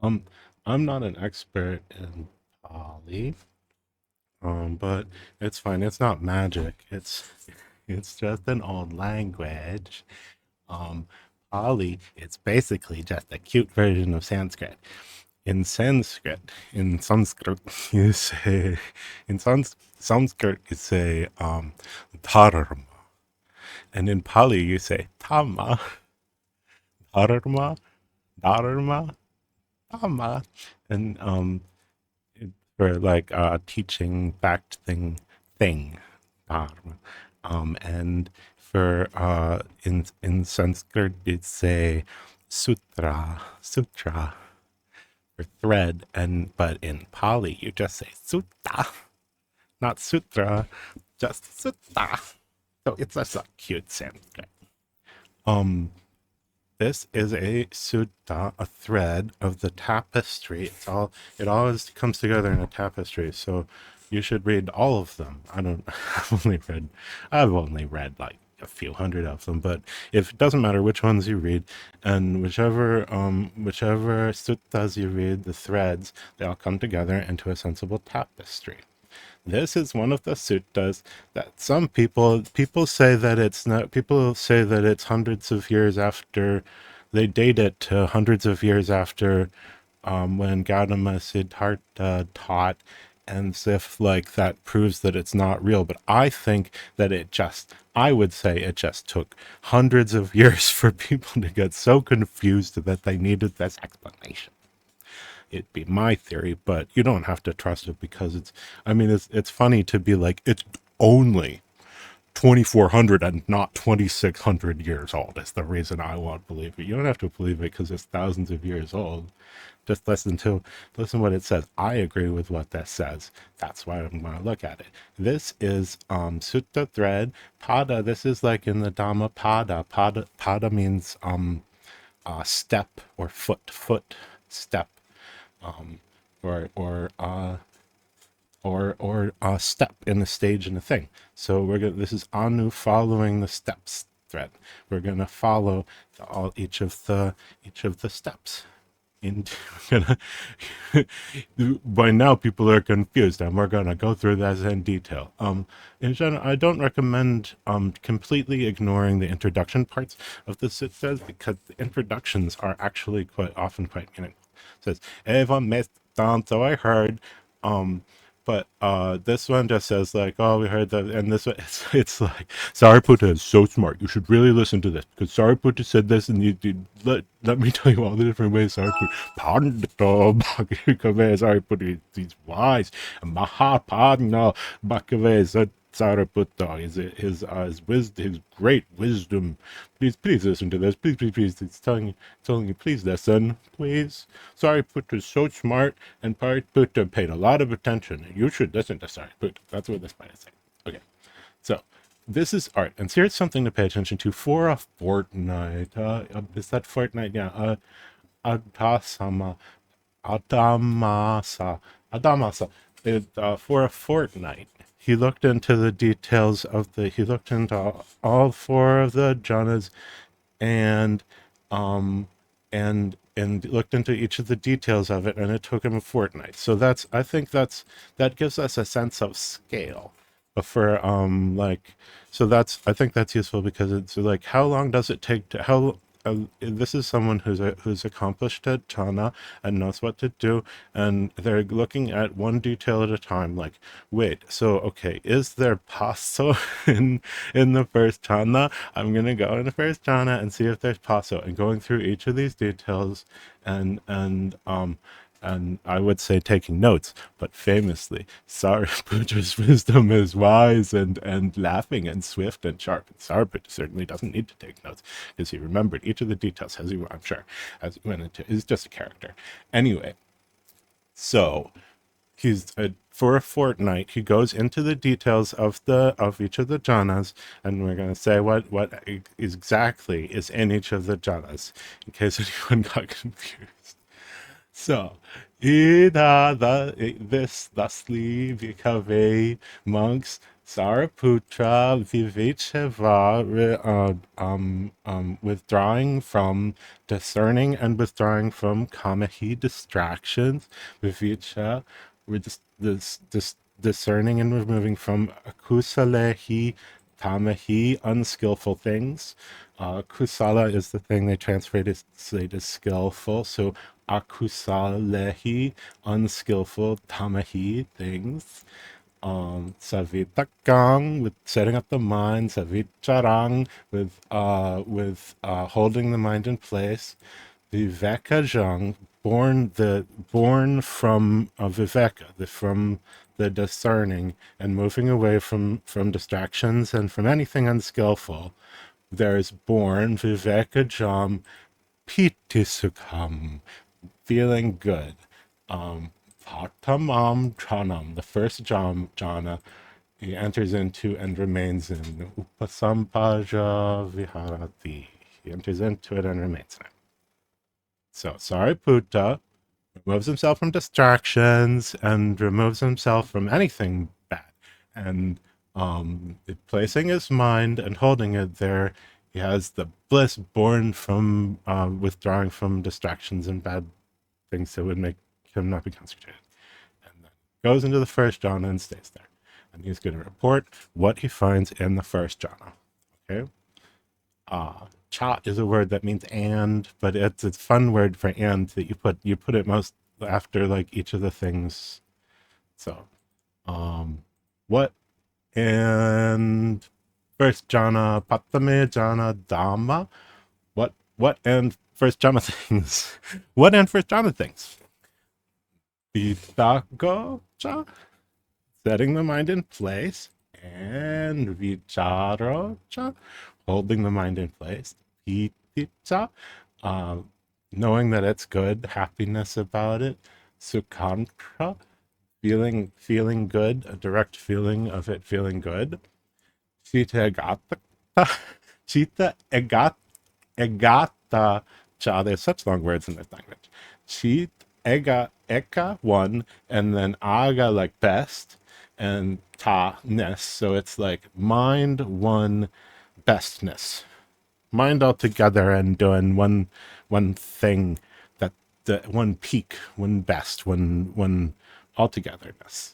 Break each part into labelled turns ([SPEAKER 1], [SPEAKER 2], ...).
[SPEAKER 1] Um, I'm not an expert in Pali, but it's fine. It's not magic. It's just an old language. Um, Pali, it's basically just a cute version of Sanskrit. In Sanskrit, you say, Sanskrit, you say, dharma. And in Pali, you say, tama, dharma, dharma, tama. And, for like, teaching backed thing, dharma. And for, in Sanskrit, it's a sutra, for thread, and but in Pali you just say sutta, not sutra, just sutta. So it's just a cute Sanskrit. Um, this is a sutta, a thread of the tapestry. It always comes together in a tapestry. So you should read all of them. I've only read like a few hundred of them, but if it doesn't matter which ones you read, and whichever suttas you read, the threads, they all come together into a sensible tapestry. This is one of the suttas that some people say that it's not. People say that it's hundreds of years after. They date it to hundreds of years after, when Gautama Siddhartha taught, and as if like that proves that it's not real. But I think that I would say it just took hundreds of years for people to get so confused that they needed this explanation. It'd be my theory, but you don't have to trust it because it's funny to be like, it's only 2400 and not 2600 years old is the reason I won't believe it. You don't have to believe it because it's thousands of years old. Just listen what it says. I agree with what that says. That's why I'm going to look at it. This is sutta thread pada. This is like in the Dhamma pada. Pada means step or foot step, um, or step in the stage in the thing. So this is Anu following the steps thread. We're gonna follow each of the steps. And by now people are confused, and we're gonna go through that in detail. In general, I don't recommend completely ignoring the introduction parts of the suttas because the introductions are actually quite often quite meaningful. It says Eva met so I heard. um but this one just says like, oh, we heard that, and this one, it's like, Sariputta is so smart. You should really listen to this because Sariputta said this, and let me tell you all the different ways Sariputta, Pandita Bhagavata Sariputta, he's wise, and Mahapadna Bhagavata Sariputta, his great wisdom. Please listen to this. Please. It's telling you, please listen, please. Sariputta is so smart, and Sariputta paid a lot of attention. You should listen to Sariputta. That's what this might say. Okay, so this is art, and here's something to pay attention to for a fortnight. Is that fortnight? Yeah. Adasama, Adamasa, Adamasa. For a fortnight, he looked into the details of the. He looked into all four of the jhanas, and um and looked into each of the details of it, and it took him a fortnight. So that gives us a sense of scale. But for like, so that's, I think that's useful because it's like, how long does it take to how this is someone who's accomplished at JHANA and knows what to do, and they're looking at one detail at a time. Like, wait, so okay, is there paso in the first jhana? I'm gonna go in the first jhana and see if there's paso, and going through each of these details, and and I would say taking notes, but famously, Sariputra's wisdom is wise and laughing and swift and sharp. And Sariputta certainly doesn't need to take notes because he remembered each of the details I'm sure, as he went into. He's just a character. Anyway, so he's for a fortnight he goes into the details of each of the jhanas, and we're going to say what exactly is in each of the jhanas in case anyone got confused. So, thusly, Vikave monks Sariputra Vivecheva, withdrawing from discerning and withdrawing from kamahi distractions. Vivecha, we're discerning and removing from akusalehi tamahi, unskillful things. Kusala is the thing they translate as skillful. So akusalehi, unskillful, tamahi, things. Savitakang with setting up the mind, Savicharang with holding the mind in place, Vivekajang born from Viveka, from the discerning and moving away from distractions and from anything unskillful. There is born Vivekajam Pitisukham, feeling good. Bhattamam Chanam, the first jhana, he enters into and remains in. Upasampaja Viharati. He enters into it and remains in it. So Sariputta removes himself from distractions and removes himself from anything bad. And placing his mind and holding it there, he has the bliss born from withdrawing from distractions and bad things that would make him not be concentrated. And then goes into the first jhana and stays there. And he's going to report what he finds in the first jhana. Okay? Cha is a word that means and, but it's a fun word for and that you put it most after like each of the things. So, what and first jhana, patame jhana dhamma. What and first jhana things? What and first jhana things? Vitako cha, setting the mind in place, and vicharo cha, holding the mind in place. Piti-cha, knowing that it's good, happiness about it. Sukhantra, feeling good, a direct feeling of it feeling good. Chita egata, chita egata cha. There's such long words in this language. Chit eka one, and then aga like best, and ta ness. So it's like mind one bestness, mind all together and doing one thing, that the one peak, one best, one altogetherness.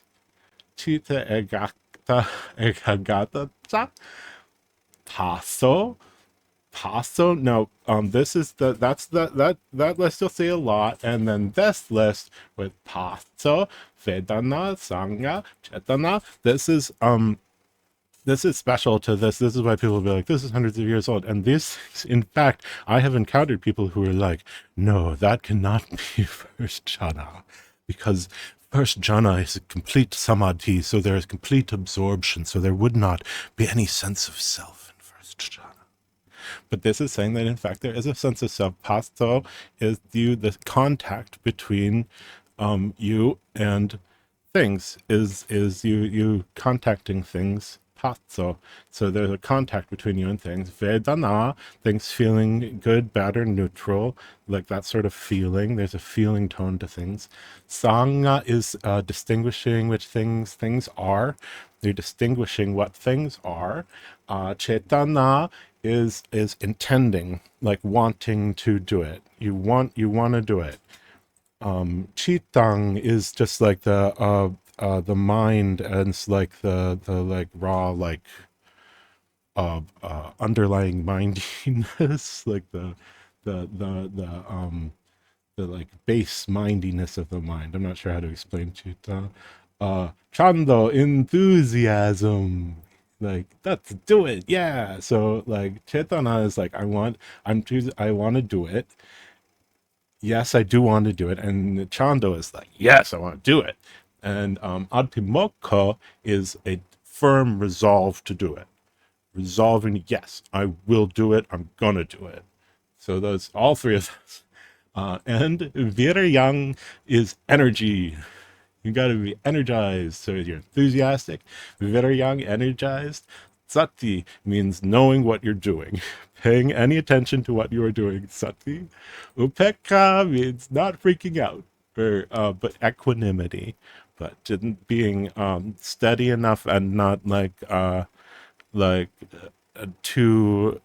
[SPEAKER 1] Chita egata cha. Tasso. No, this is that list you'll see a lot, and then this list with Tasso, Vedana, Sangha, Chetana. This is special to this. This is why people will be like, this is hundreds of years old. And this, in fact, I have encountered people who are like, no, that cannot be first jhana, because first jhana is a complete samadhi, so there is complete absorption, so there would not be any sense of self in first jhana. But this is saying that in fact there is a sense of self. Pasto is the contact between you and things, is you contacting things. Pasto. So there's a contact between you and things. Vedana, things feeling good, bad, or neutral, like that sort of feeling. There's a feeling tone to things. Sangha is distinguishing which things are. They're distinguishing what things are. Chetana is intending, like wanting to do it. You want to do it. Chitang is just like the mind, and it's like the like raw like underlying mindiness, like the like base mindiness of the mind. I'm not sure how to explain Chita. Chando, enthusiasm. Like, let's do it, yeah. So like Chetana is like, I want to do it. Yes, I do want to do it. And Chando is like, yes, I want to do it. And Adhimokha is a firm resolve to do it. Resolving, yes, I will do it. I'm gonna do it. So those, all three of those. And Viryang is energy. You got to be energized. So you're enthusiastic, very young, energized. Sati means knowing what you're doing, paying any attention to what you are doing. Sati. Upekka means not freaking out, but equanimity. but being steady enough and not like too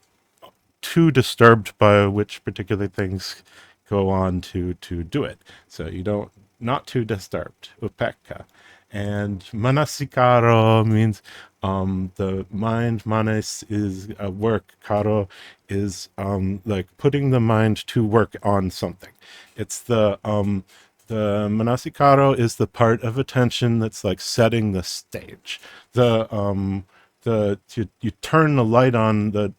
[SPEAKER 1] disturbed by which particular things go on to do it. So you don't not too disturbed. Upekka. And manasikaro means the mind. Manes is work. Karo is like putting the mind to work on something. It's the manasikaro is the part of attention that's like setting the stage. You turn the light on the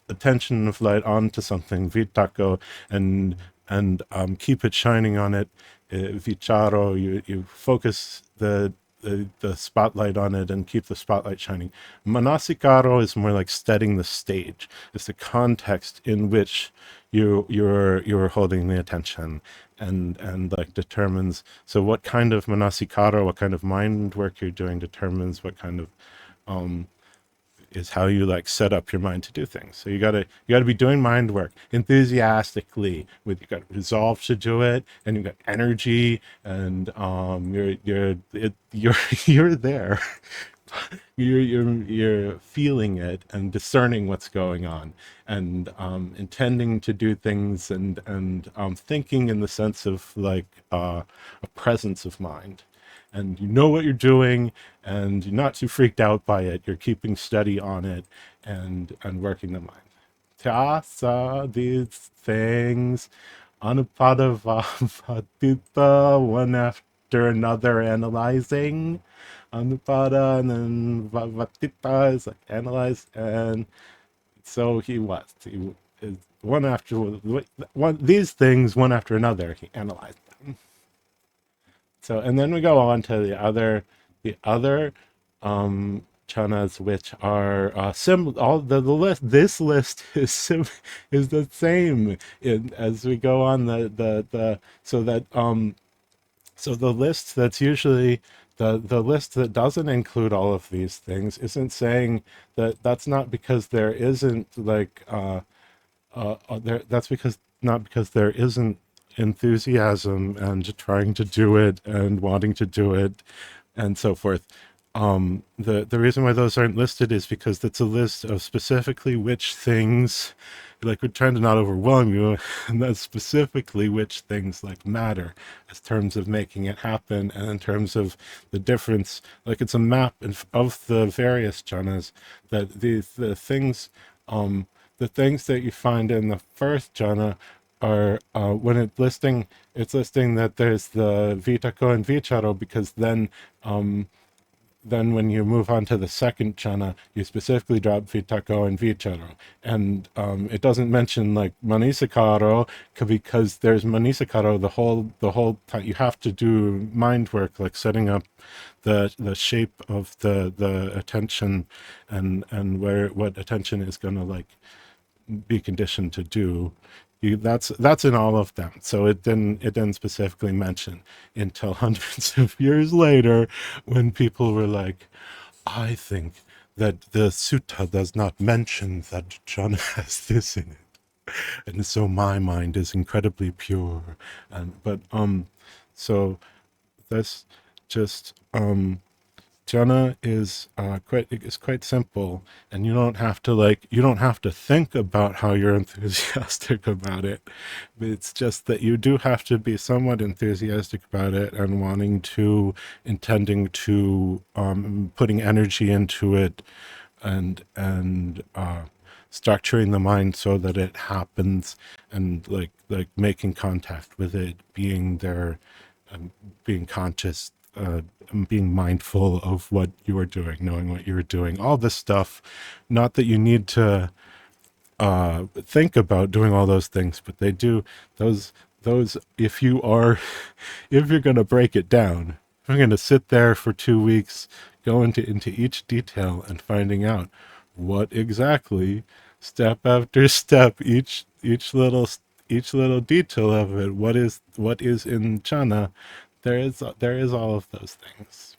[SPEAKER 1] attention of light onto something, vitako, and keep it shining on it, vicharo. You focus the spotlight on it and keep the spotlight shining. Manasikaro is more like setting the stage. It's the context in which you're holding the attention, and like determines. So what kind of manasikaro, what kind of mind work you're doing, determines what kind of is how you like set up your mind to do things. So you gotta be doing mind work enthusiastically. With you got resolve to do it, and you got energy, and you're you're there. You're feeling it and discerning what's going on, and intending to do things, and thinking in the sense of like a presence of mind, and you know what you're doing, and you're not too freaked out by it. You're keeping steady on it, and working the mind. Tasa, these things, Anupadasutta, one after another, analyzing. Anupada, and then Vatita is like analyze, and so he was. He is one after one. These things, one after another, he analyzed them. So, and then we go on to the other chanas, which are all the list. This list is the same as we go on the so that so the list that's usually the list that doesn't include all of these things isn't saying that. That's not because there isn't like that's because not because there isn't enthusiasm and trying to do it and wanting to do it and so forth. The reason why those aren't listed is because that's a list of specifically which things, like we're trying to not overwhelm you, and that's specifically which things like matter as terms of making it happen, and in terms of the difference. Like it's a map of the various jhanas, that the things that you find in the first jhana are when it's listing that there's the vitako and vicharo, because then when you move on to the second jhana, you specifically drop vitako and vicharo, and it doesn't mention like manisakaro, because there's manisakaro the whole time. You have to do mind work, like setting up the shape of the attention, and what attention is going to like be conditioned to do. That's in all of them. So it didn't specifically mention until hundreds of years later, when people were like, I think that the sutta does not mention that jhana has this in it, and so my mind is incredibly pure. And but so that's just jhana is quite simple, and you don't have to think about how you're enthusiastic about it. It's just that you do have to be somewhat enthusiastic about it, and intending to putting energy into it, and structuring the mind so that it happens, and like making contact with it, being there, being conscious, being mindful of what you are doing, knowing what you're doing, all this stuff. Not that you need to think about doing all those things, but they do those. If you're going to break it down, if I'm going to sit there for 2 weeks, go into each detail and finding out what exactly, step after step, each little detail of it, what is in jhana, there is all of those things.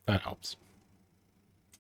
[SPEAKER 1] That helps.